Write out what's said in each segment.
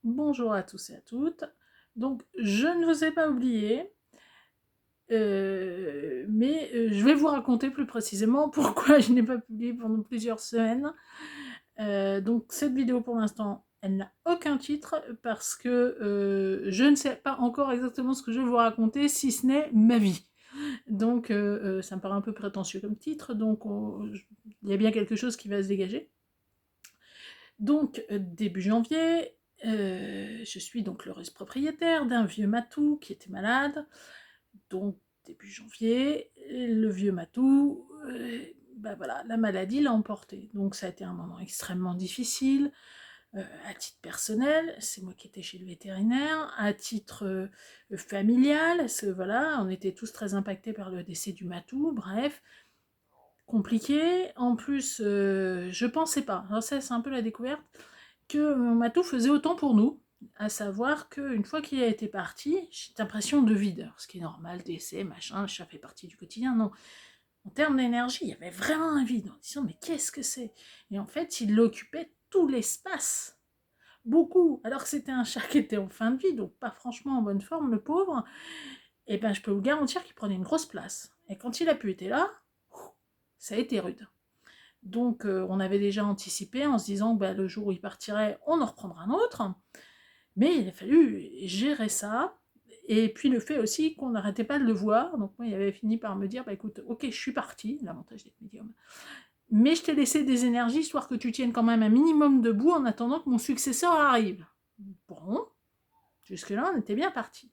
Bonjour à tous et à toutes. Donc, je ne vous ai pas oublié, mais je vais vous raconter plus précisément pourquoi je n'ai pas publié pendant plusieurs semaines. Donc, cette vidéo, pour l'instant, elle n'a aucun titre parce que je ne sais pas encore exactement ce que je vais vous raconter, si ce n'est ma vie. Donc, ça me paraît un peu prétentieux comme titre, donc il y a bien quelque chose qui va se dégager. Donc, début janvier, je suis donc l'heureuse propriétaire d'un vieux matou qui était malade. Donc, début janvier, le vieux matou, bah voilà, la maladie l'a emporté. Donc, ça a été un moment extrêmement difficile. À titre personnel, c'est moi qui étais chez le vétérinaire. À titre familial, voilà, on était tous très impactés par le décès du matou. Bref, compliqué. En plus, je pensais pas, alors ça c'est un peu la découverte, que mon matou faisait autant pour nous, à savoir qu'une fois qu'il a été parti, j'ai l'impression de vide, ce qui est normal, décès, machin, ça fait partie du quotidien, non. En termes d'énergie, il y avait vraiment un vide, en disant mais qu'est-ce que c'est? Et en fait, il occupait tout l'espace, beaucoup, alors que c'était un chat qui était en fin de vie, donc pas franchement en bonne forme, le pauvre, et ben je peux vous garantir qu'il prenait une grosse place. Et quand il a pu être là, ça a été rude. Donc on avait déjà anticipé en se disant que bah, le jour où il partirait, on en reprendra un autre. Mais il a fallu gérer ça. Et puis le fait aussi qu'on n'arrêtait pas de le voir. Donc moi, il avait fini par me dire, bah écoute, ok, je suis partie, l'avantage d'être médium. Mais je t'ai laissé des énergies, histoire que tu tiennes quand même un minimum debout en attendant que mon successeur arrive. Bon, jusque-là, on était bien parti.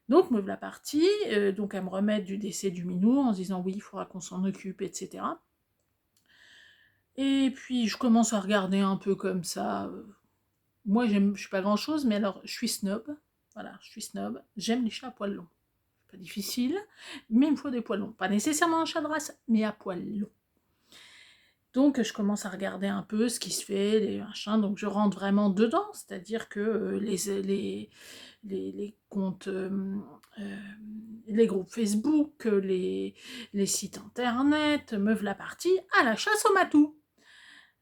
Donc me voilà partie, donc à me remettre du décès du minou, en se disant oui, il faudra qu'on s'en occupe, etc. Et puis je commence à regarder un peu comme ça. Moi, je suis pas grand chose, mais alors je suis snob. Voilà, je suis snob. J'aime les chats à poils longs. Pas difficile, mais il me faut des poils longs. Pas nécessairement un chat de race, mais à poils longs. Donc je commence à regarder un peu ce qui se fait, les machins. Donc je rentre vraiment dedans, c'est-à-dire que les comptes, les groupes Facebook, les sites internet, meuvent la partie à la chasse au matou.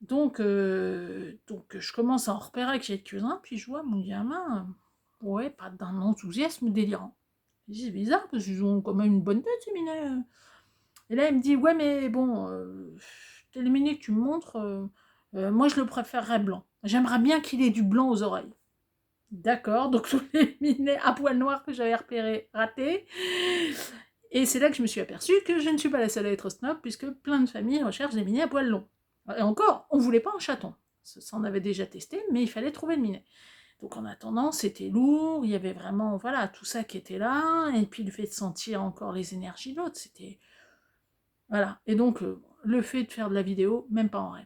Donc je commence à en repérer quelques-uns, puis je vois mon gamin, ouais, pas d'un enthousiasme délirant. Je dis, c'est bizarre, parce qu'ils ont quand même une bonne tête, ces minets. Et là, il me dit, ouais, mais bon, les minets que tu me montres, moi, je le préférerais blanc. J'aimerais bien qu'il ait du blanc aux oreilles. D'accord, donc tous les minets à poils noirs que j'avais repérés, ratés. Et c'est là que je me suis aperçue que je ne suis pas la seule à être snob, puisque plein de familles recherchent des minets à poils longs. Et encore, on voulait pas un chaton. Ça, on avait déjà testé, mais il fallait trouver le minet. Donc en attendant, c'était lourd, il y avait vraiment, voilà, tout ça qui était là, et puis le fait de sentir encore les énergies de l'autre, c'était... Voilà. Et donc, le fait de faire de la vidéo, même pas en rêve.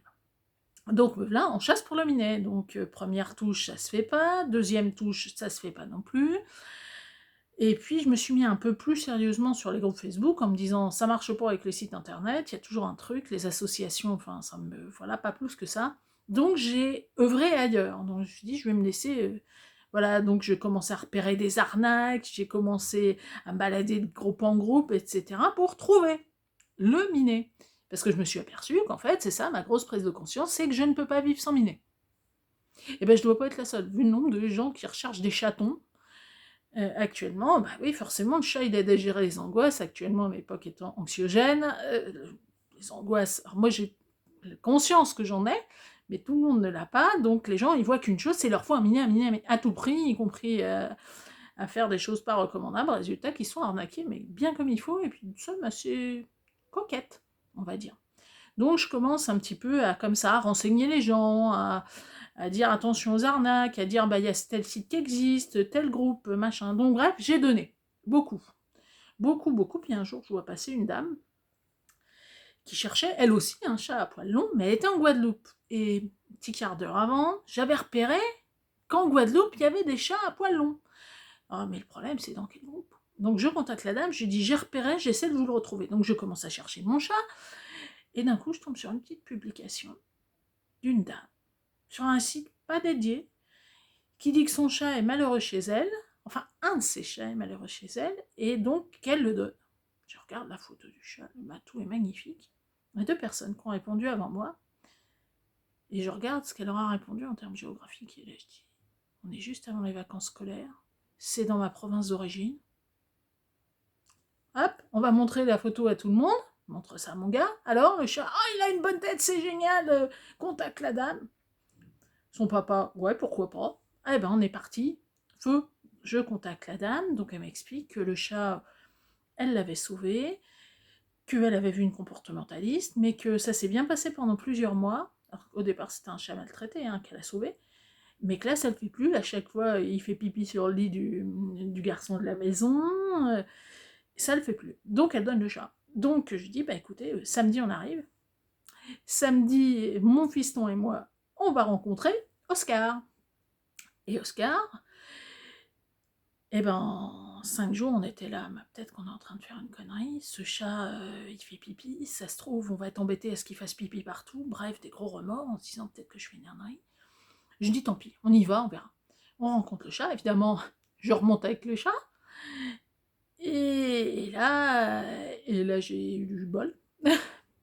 Donc là, on chasse pour le minet. Donc première touche, ça se fait pas. Deuxième touche, ça se fait pas non plus. Et puis je me suis mis un peu plus sérieusement sur les groupes Facebook en me disant ça marche pas avec les sites internet, il y a toujours un truc, les associations, enfin ça me voilà pas plus que ça. Donc j'ai œuvré ailleurs. Donc je me suis dit je vais me laisser voilà, donc je commençais à repérer des arnaques, j'ai commencé à me balader de groupe en groupe, etc. pour trouver le minet. Parce que je me suis aperçue qu'en fait, c'est ça ma grosse prise de conscience, c'est que je ne peux pas vivre sans minet. Et ben je dois pas être la seule, vu le nombre de gens qui recherchent des chatons. Actuellement, bah oui, forcément, le chat, il aide à gérer les angoisses. Actuellement, à l'époque étant anxiogène, les angoisses. Alors moi, j'ai conscience que j'en ai, mais tout le monde ne l'a pas. Donc les gens, ils voient qu'une chose, c'est leur faut un minet à tout prix, y compris à faire des choses pas recommandables. Résultat, qu'ils sont arnaqués, mais bien comme il faut, et puis une somme assez coquette, on va dire. Donc je commence un petit peu à, comme ça, à renseigner les gens, à dire attention aux arnaques, à dire bah il y a tel site qui existe, tel groupe, machin. Donc bref, j'ai donné. Beaucoup. Beaucoup, beaucoup. Puis un jour, je vois passer une dame qui cherchait, elle aussi, un chat à poils longs, mais elle était en Guadeloupe. Et un petit quart d'heure avant, j'avais repéré qu'en Guadeloupe, il y avait des chats à poils longs. Ah, mais le problème, c'est dans quel groupe? Donc je contacte la dame, je lui dis j'ai repéré, j'essaie de vous le retrouver. Donc je commence à chercher mon chat, et d'un coup, je tombe sur une petite publication d'une dame, sur un site pas dédié, qui dit que son chat est malheureux chez elle, enfin un de ses chats est malheureux chez elle, et donc qu'elle le donne. Je regarde la photo du chat, le matou est magnifique. Il y a 2 personnes qui ont répondu avant moi, et je regarde ce qu'elle leur a répondu en termes géographiques, et là je dis, on est juste avant les vacances scolaires, c'est dans ma province d'origine. Hop, on va montrer la photo à tout le monde, montre ça à mon gars. Alors, le chat, oh, il a une bonne tête, c'est génial, contacte la dame. Son papa, ouais, pourquoi pas. Eh ben, on est parti. Feu, je contacte la dame, donc elle m'explique que le chat, elle l'avait sauvé, qu'elle avait vu une comportementaliste, mais que ça s'est bien passé pendant plusieurs mois. Alors, au départ, c'était un chat maltraité qu'elle a sauvé, mais que là, ça le fait plus. À chaque fois, il fait pipi sur le lit du garçon de la maison. Ça le fait plus. Donc, elle donne le chat. Donc, je dis, bah écoutez, samedi, on arrive. Samedi, mon fiston et moi, on va rencontrer Oscar. Et Oscar, eh ben, 5 jours, on était là. Mais peut-être qu'on est en train de faire une connerie. Ce chat, il fait pipi. Ça se trouve, on va être embêté à ce qu'il fasse pipi partout. Bref, des gros remords en se disant peut-être que je fais une connerie. Je dis tant pis, on y va, on verra. On rencontre le chat, évidemment, je remonte avec le chat. Et là j'ai eu du bol.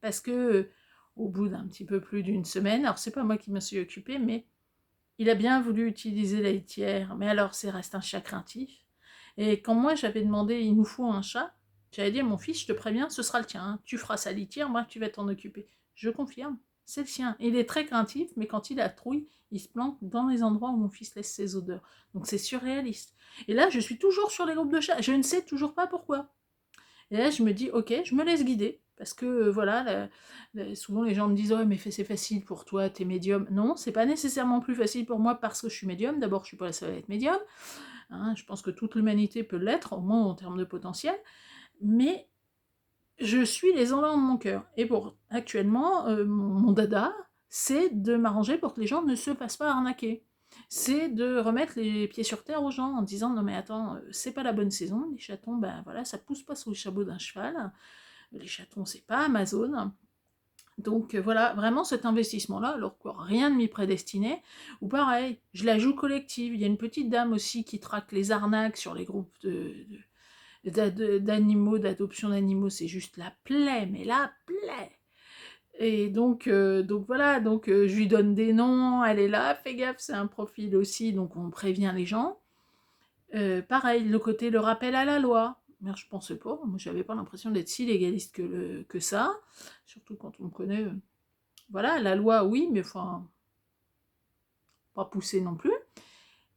Parce que, au bout d'un petit peu plus d'une semaine, alors c'est pas moi qui me suis occupée, mais il a bien voulu utiliser la litière. Mais alors, c'est reste un chat craintif. Et quand moi j'avais demandé, il nous faut un chat, j'avais dit à mon fils, je te préviens, ce sera le tien. Hein. Tu feras sa litière, moi tu vas t'en occuper. Je confirme, c'est le sien. Il est très craintif, mais quand il a trouille, il se planque dans les endroits où mon fils laisse ses odeurs. Donc c'est surréaliste. Et là, je suis toujours sur les groupes de chats. Je ne sais toujours pas pourquoi. Et là, je me dis, ok, je me laisse guider. Parce que voilà, souvent les gens me disent, ouais, mais c'est facile pour toi, t'es médium. Non, c'est pas nécessairement plus facile pour moi parce que je suis médium. D'abord, je suis pas la seule à être médium. Hein, je pense que toute l'humanité peut l'être, au moins en termes de potentiel. Mais je suis les envies de mon cœur. Et pour actuellement, mon dada, c'est de m'arranger pour que les gens ne se fassent pas arnaquer. C'est de remettre les pieds sur terre aux gens en disant non mais attends, c'est pas la bonne saison, les chatons, ben voilà, ça pousse pas sous le chapeau d'un cheval, les chatons c'est pas Amazon. Donc voilà, vraiment cet investissement-là, alors que rien ne m'y prédestinait, ou pareil, je la joue collective, il y a une petite dame aussi qui traque les arnaques sur les groupes d'animaux, d'adoption d'animaux, c'est juste la plaie, mais la plaie. Et donc voilà, je lui donne des noms, elle est là, fais gaffe, c'est un profil aussi, donc on prévient les gens. Pareil, le rappel à la loi. Mais je pensais pas, moi j'avais pas l'impression d'être si légaliste que ça, surtout quand on connaît, voilà, la loi oui, mais enfin, pas poussé non plus.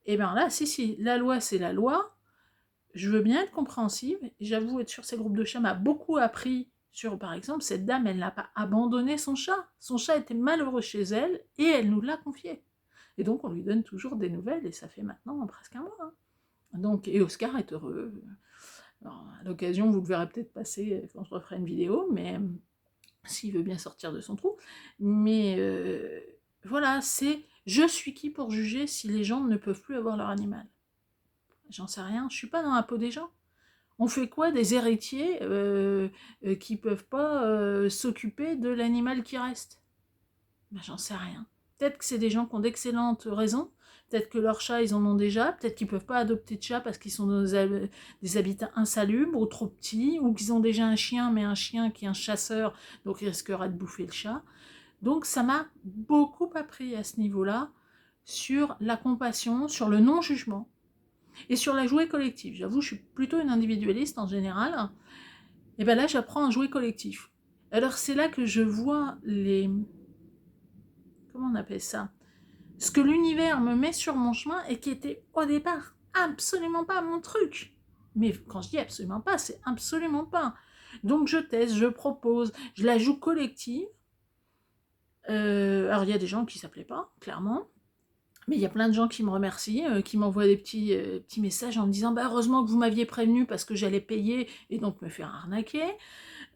Et bien là, si, la loi c'est la loi, je veux bien être compréhensive, j'avoue être sur ces groupes de chats m'a beaucoup appris sur, par exemple, cette dame, elle n'a pas abandonné son chat était malheureux chez elle, et elle nous l'a confié. Et donc on lui donne toujours des nouvelles, et ça fait maintenant presque un mois. Hein. Donc, et Oscar est heureux. Alors, à l'occasion, vous le verrez peut-être passer quand je referai une vidéo, mais s'il veut bien sortir de son trou. Mais voilà, c'est je suis qui pour juger si les gens ne peuvent plus avoir leur animal. J'en sais rien, je suis pas dans la peau des gens. On fait quoi des héritiers qui peuvent pas s'occuper de l'animal qui reste? Ben, j'en sais rien. Peut-être que c'est des gens qui ont d'excellentes raisons. Peut-être que leurs chats, ils en ont déjà. Peut-être qu'ils peuvent pas adopter de chats parce qu'ils sont dans des habitats insalubres ou trop petits. Ou qu'ils ont déjà un chien, mais un chien qui est un chasseur, donc il risquera de bouffer le chat. Donc ça m'a beaucoup appris à ce niveau-là sur la compassion, sur le non-jugement et sur la jouer collective. J'avoue, je suis plutôt une individualiste en général. Et bien là, j'apprends à jouer collectif. Alors c'est là que je vois les... Comment on appelle ça? Ce que l'univers me met sur mon chemin et qui était au départ absolument pas mon truc. Mais quand je dis absolument pas, c'est absolument pas. Donc je teste, je propose, je la joue collective. Alors il y a des gens qui s'appelaient pas, clairement. Mais il y a plein de gens qui me remercient, qui m'envoient des petits messages en me disant bah, « Heureusement que vous m'aviez prévenu parce que j'allais payer et donc me faire arnaquer. »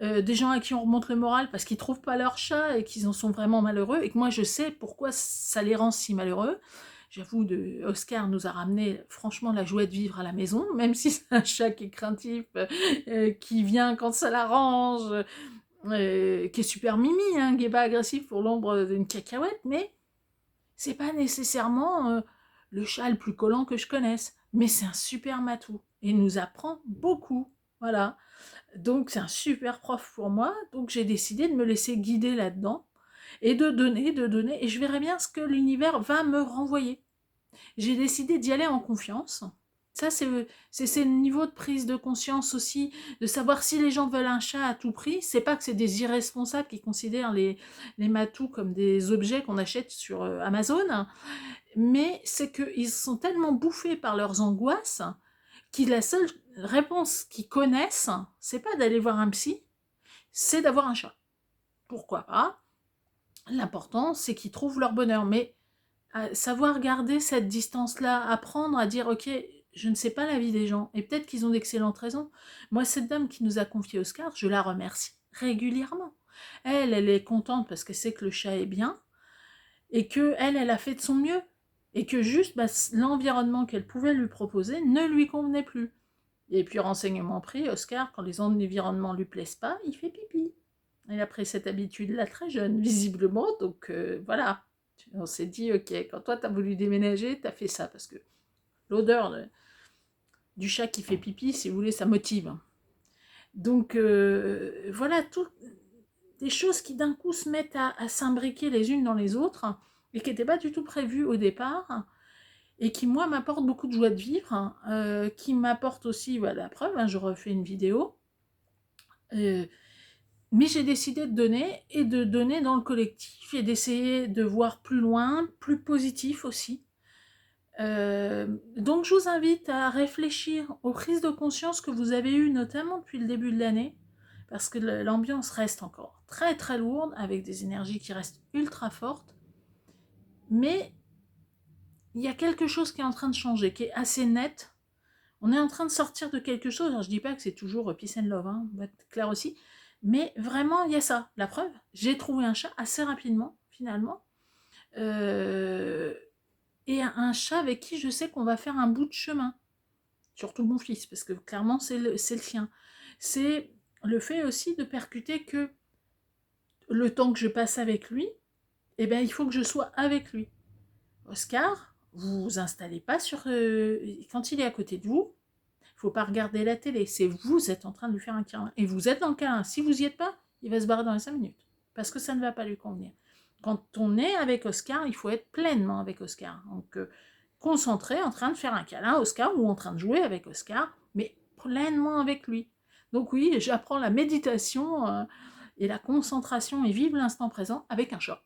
Des gens à qui on remonte le moral parce qu'ils trouvent pas leur chat et qu'ils en sont vraiment malheureux et que moi je sais pourquoi ça les rend si malheureux. J'avoue, Oscar nous a ramené franchement la joie de vivre à la maison, même si c'est un chat qui est craintif, qui vient quand ça l'arrange, qui est super mimi, hein, qui est pas agressif pour l'ombre d'une cacahuète, mais c'est pas nécessairement le chat le plus collant que je connaisse, mais c'est un super matou et il nous apprend beaucoup, voilà. Donc c'est un super prof pour moi, donc j'ai décidé de me laisser guider là-dedans et de donner, et je verrai bien ce que l'univers va me renvoyer. J'ai décidé d'y aller en confiance. Ça, c'est le niveau de prise de conscience aussi, de savoir si les gens veulent un chat à tout prix. C'est pas que c'est des irresponsables qui considèrent les matous comme des objets qu'on achète sur Amazon, mais c'est qu'ils sont tellement bouffés par leurs angoisses que la seule réponse qu'ils connaissent, c'est pas d'aller voir un psy, c'est d'avoir un chat. Pourquoi pas? L'important, c'est qu'ils trouvent leur bonheur. Mais savoir garder cette distance-là, apprendre à dire, ok, je ne sais pas la vie des gens, et peut-être qu'ils ont d'excellentes raisons. Moi, cette dame qui nous a confié Oscar, je la remercie régulièrement. Elle est contente parce qu'elle sait que le chat est bien, et que elle a fait de son mieux, et que juste l'environnement qu'elle pouvait lui proposer ne lui convenait plus. Et puis, renseignement pris, Oscar, quand les environnements lui plaisent pas, il fait pipi. Elle a pris cette habitude-là très jeune, visiblement, donc voilà. On s'est dit, ok, quand toi t'as voulu déménager, t'as fait ça, parce que l'odeur du chat qui fait pipi, si vous voulez, ça motive. Donc voilà, des choses qui d'un coup se mettent à s'imbriquer les unes dans les autres, et qui n'étaient pas du tout prévues au départ, et qui, moi, m'apportent beaucoup de joie de vivre, qui m'apportent aussi, voilà, la preuve, hein, je refais une vidéo, mais j'ai décidé de donner, et de donner dans le collectif, et d'essayer de voir plus loin, plus positif aussi. Donc je vous invite à réfléchir aux prises de conscience que vous avez eues, notamment depuis le début de l'année, parce que l'ambiance reste encore très très lourde, avec des énergies qui restent ultra fortes, mais il y a quelque chose qui est en train de changer, qui est assez net. On est en train de sortir de quelque chose. Alors je dis pas que c'est toujours peace and love, hein, on va être clair aussi, mais vraiment il y a ça. La preuve, j'ai trouvé un chat assez rapidement, finalement, et un chat avec qui je sais qu'on va faire un bout de chemin. Surtout mon fils, parce que clairement c'est le sien. C'est le fait aussi de percuter que le temps que je passe avec lui, eh ben, il faut que je sois avec lui. Oscar, vous vous installez pas sur... quand il est à côté de vous, il faut pas regarder la télé, c'est vous êtes en train de lui faire un câlin. Et vous êtes dans le câlin. Si vous y êtes pas, il va se barrer dans les 5 minutes. Parce que ça ne va pas lui convenir. Quand on est avec Oscar, il faut être pleinement avec Oscar. Donc, concentré, en train de faire un câlin à Oscar, ou en train de jouer avec Oscar, mais pleinement avec lui. Donc oui, j'apprends la méditation et la concentration et vivre l'instant présent avec un chat.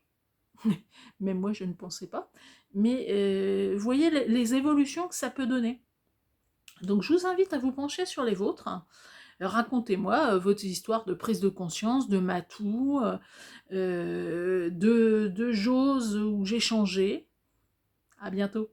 Même moi, je ne pensais pas. Mais vous voyez les évolutions que ça peut donner. Donc je vous invite à vous pencher sur les vôtres. Racontez-moi votre histoire de prise de conscience, de matou, de choses où j'ai changé. À bientôt.